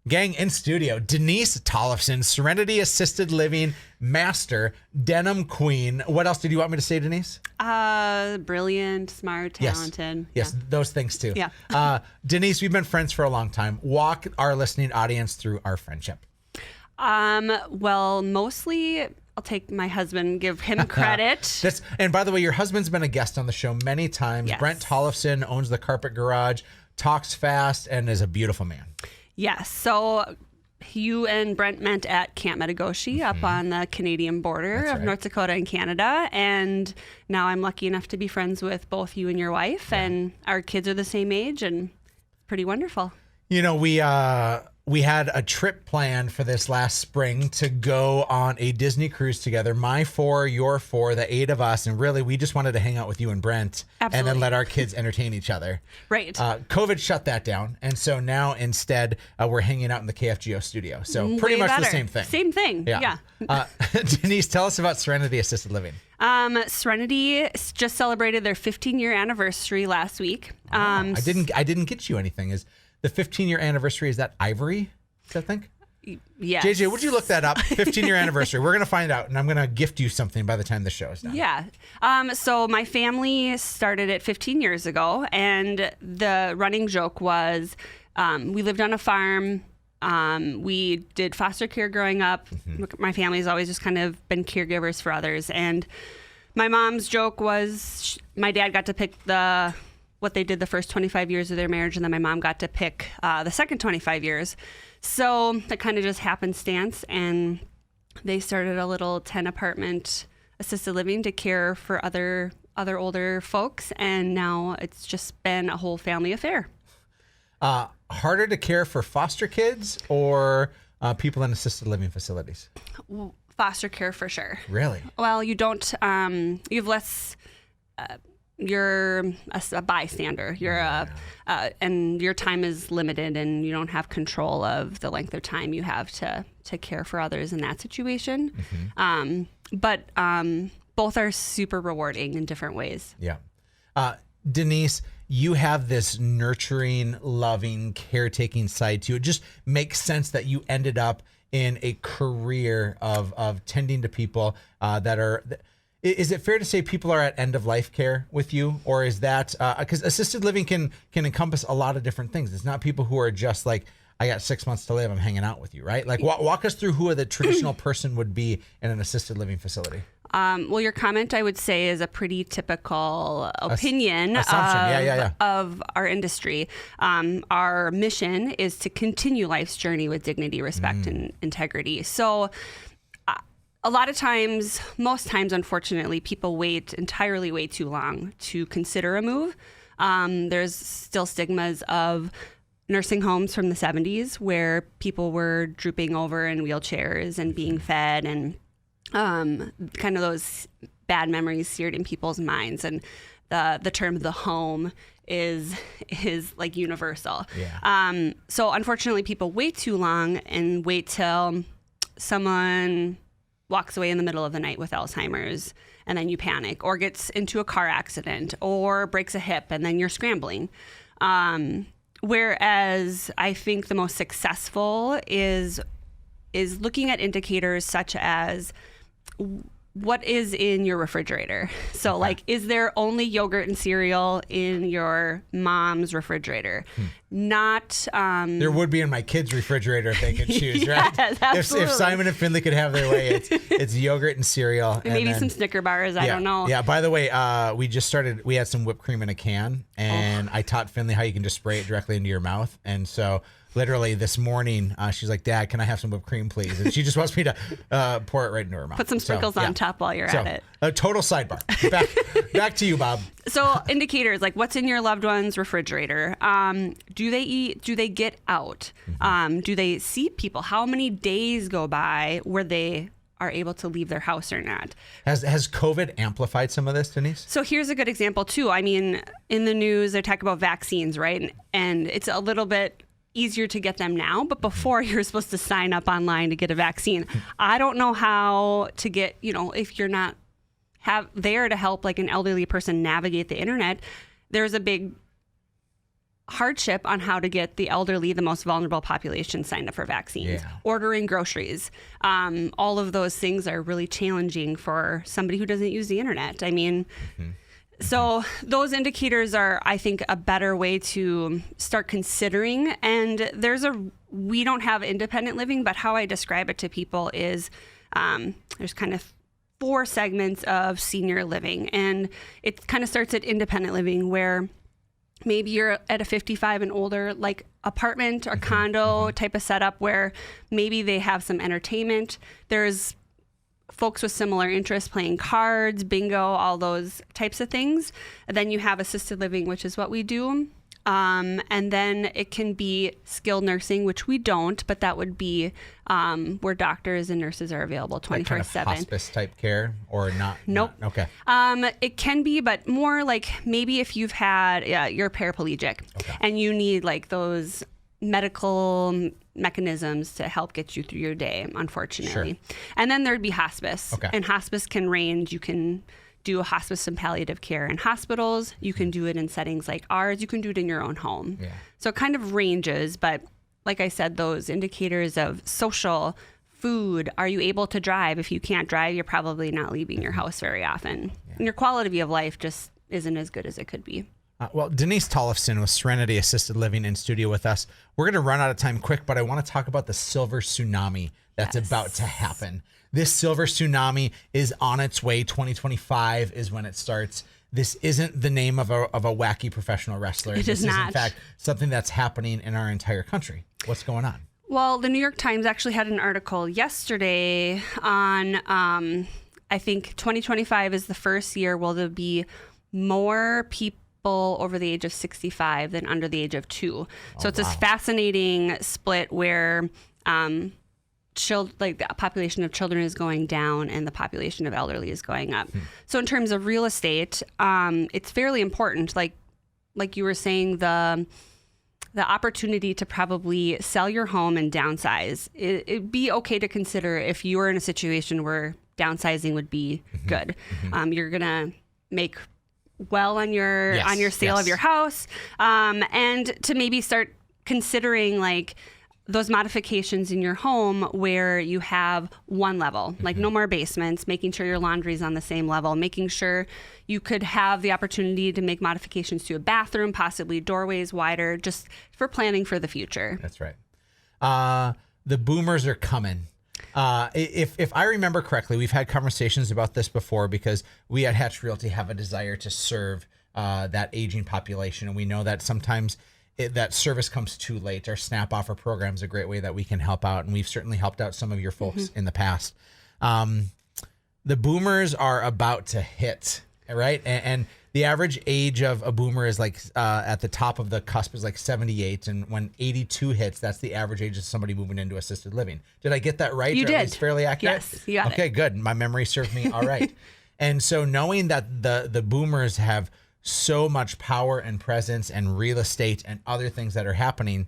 Gang in studio, Denise Tollefson, Serenity Assisted Living Master, Denim Queen. What else did you want me to say, Denise? Brilliant, smart, talented. Yes, those things too. Yeah. Denise, we've been friends for a long time. Walk our listening audience through our friendship. Well, mostly I'll take my husband, give him credit. And by the way, your husband's been a guest on the show many times. Yes. Brent Tollefson owns the Carpet Garage, talks fast, and is a beautiful man. Yes. So you and Brent met at Camp Metagoshi up on the Canadian border of North Dakota and Canada. And now I'm lucky enough to be friends with both you and your wife. Yeah. And our kids are the same age and pretty wonderful. You know, we had a trip planned for this last spring to go on a Disney cruise together. My 4, your 4, the 8 of us. And really, we just wanted to hang out with you and Brent. Absolutely. And then let our kids entertain each other. Right. COVID shut that down. And so now instead, we're hanging out in the KFGO studio. So pretty much the same thing. Same thing. Yeah. Denise, tell us about Serenity Assisted Living. Serenity just celebrated their 15-year anniversary last week. I didn't get you anything. Is the 15-year anniversary, is that Ivory, I think? Yes. JJ, would you look that up? 15-year anniversary. We're going to find out, and I'm going to gift you something by the time the show is done. Yeah. So my family started it 15 years ago, and the running joke was we lived on a farm. We did foster care growing up. Mm-hmm. My family's always just kind of been caregivers for others. And my mom's joke was my dad got to pick what they did the first 25 years of their marriage, and then my mom got to pick the second 25 years. So that kind of just happenstance, and they started a little 10-apartment assisted living to care for other older folks, and now it's just been a whole family affair. Harder to care for foster kids or people in assisted living facilities? Foster care for sure. Really? Well, you don't, you have less... you're a bystander. You're and your time is limited, and you don't have control of the length of time you have to care for others in that situation. Mm-hmm. But both are super rewarding in different ways. Yeah. Denise, you have this nurturing, loving, caretaking side to you. It just makes sense that you ended up in a career of tending to people that are... Is it fair to say people are at end of life care with you, or is that because assisted living can encompass a lot of different things? It's not people who are just like, I got 6 months to live, I'm hanging out with you, right? Like walk us through who the traditional person would be in an assisted living facility. Well, your comment, I would say, is a pretty typical opinion assumption. Of our industry. Our mission is to continue life's journey with dignity, respect, and integrity. So a lot of times, most times, unfortunately, people wait entirely way too long to consider a move. There's still stigmas of nursing homes from the 70s where people were drooping over in wheelchairs and being fed, and kind of those bad memories seared in people's minds. And the term "the home" is like universal. Yeah. So unfortunately, people wait too long and wait till someone walks away in the middle of the night with Alzheimer's, and then you panic, or gets into a car accident, or breaks a hip, and then you're scrambling. Whereas I think the most successful is looking at indicators such as what is in your refrigerator. So like, is there only yogurt and cereal in your mom's refrigerator? Not... there would be in my kids' refrigerator if they could choose, right? Yes, absolutely. If Simon and Finley could have their way, it's yogurt and cereal. And maybe some Snicker bars, I don't know. Yeah, by the way, we had some whipped cream in a can, and I taught Finley how you can just spray it directly into your mouth. And so literally this morning, she's like, Dad, can I have some whipped cream, please? And she just wants me to pour it right into her mouth. Put some sprinkles on top while you're at it. A total sidebar. Back to you, Bob. So indicators, like what's in your loved one's refrigerator? Do they eat? Do they get out? Do they see people? How many days go by where they are able to leave their house or not? Has COVID amplified some of this, Denise? So here's a good example too. I mean, in the news, they talk about vaccines, right? And it's a little bit easier to get them now, but before you're supposed to sign up online to get a vaccine. I don't know how to get, if you're not there to help like an elderly person navigate the internet, there's a big hardship on how to get the elderly, the most vulnerable population, signed up for vaccines. Yeah. Ordering groceries. All of those things are really challenging for somebody who doesn't use the internet. I mean, so those indicators are, I think, a better way to start considering. And we don't have independent living, but how I describe it to people is there's kind of 4 segments of senior living. And it kind of starts at independent living, where maybe you're at a 55 and older, like apartment or condo type of setup, where maybe they have some entertainment. There's folks with similar interests playing cards, bingo, all those types of things. And then you have assisted living, which is what we do. And then it can be skilled nursing, which we don't, but that would be where doctors and nurses are available 24/7. Like kind of hospice type care or not? Nope. Not, okay. It can be, but more like maybe if you've had, you're paraplegic and you need like those medical mechanisms to help get you through your day, unfortunately. Sure. And then there'd be hospice. Okay. And hospice can range. You can do a hospice and palliative care in hospitals. You can do it in settings like ours. You can do it in your own home. Yeah. So it kind of ranges, but like I said, those indicators of social, food, are you able to drive? If you can't drive, you're probably not leaving your house very often. Yeah. And your quality of life just isn't as good as it could be. Well, Denise Tollefson with Serenity Assisted Living in studio with us. We're going to run out of time quick, but I want to talk about the silver tsunami that's about to happen. This silver tsunami is on its way. 2025 is when it starts. This isn't the name of a wacky professional wrestler. It this is not. in fact, something that's happening in our entire country. What's going on? Well, the New York Times actually had an article yesterday on, I think 2025 is the first year will there be more people over the age of 65 than under the age of 2. So it's this fascinating split where the population of children is going down and the population of elderly is going up. So in terms of real estate, it's fairly important. Like you were saying, the opportunity to probably sell your home and downsize. It'd be okay to consider if you were in a situation where downsizing would be good. You're gonna make well on your sale of your house, and to maybe start considering like those modifications in your home where you have one level, like no more basements, making sure your laundry's on the same level, making sure you could have the opportunity to make modifications to a bathroom, possibly doorways wider, just for planning for the future. That's right. The boomers are coming. If I remember correctly, we've had conversations about this before because we at Hatch Realty have a desire to serve that aging population. And we know that sometimes that service comes too late. Our SNAP offer program is a great way that we can help out. And we've certainly helped out some of your folks in the past. The boomers are about to hit, right? And the average age of a boomer is like at the top of the cusp is like 78. And when 82 hits, that's the average age of somebody moving into assisted living. Did I get that right? You did. It's fairly accurate? Yes, you got it. Okay, good. My memory served me all right. And so knowing that the boomers have so much power and presence and real estate and other things that are happening,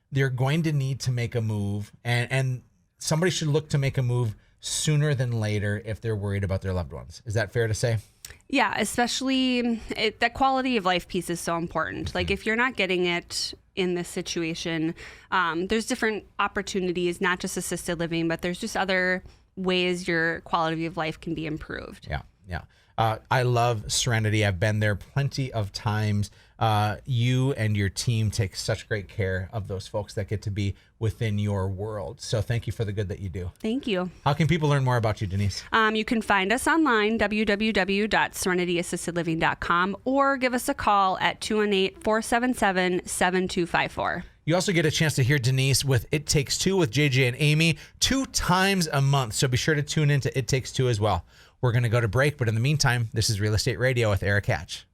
they're going to need to make a move. And somebody should look to make a move sooner than later if they're worried about their loved ones. Is that fair to say? Yeah, especially that quality of life piece is so important. Like if you're not getting it in this situation, there's different opportunities, not just assisted living, but there's just other ways your quality of life can be improved. Yeah. I love Serenity. I've been there plenty of times. You and your team take such great care of those folks that get to be within your world. So thank you for the good that you do. Thank you. How can people learn more about you, Denise? You can find us online, www.serenityassistedliving.com, or give us a call at 218-477-7254. You also get a chance to hear Denise with It Takes Two with JJ and Amy 2 times a month. So be sure to tune in to It Takes Two as well. We're going to go to break, but in the meantime, this is Real Estate Radio with Erik Hatch.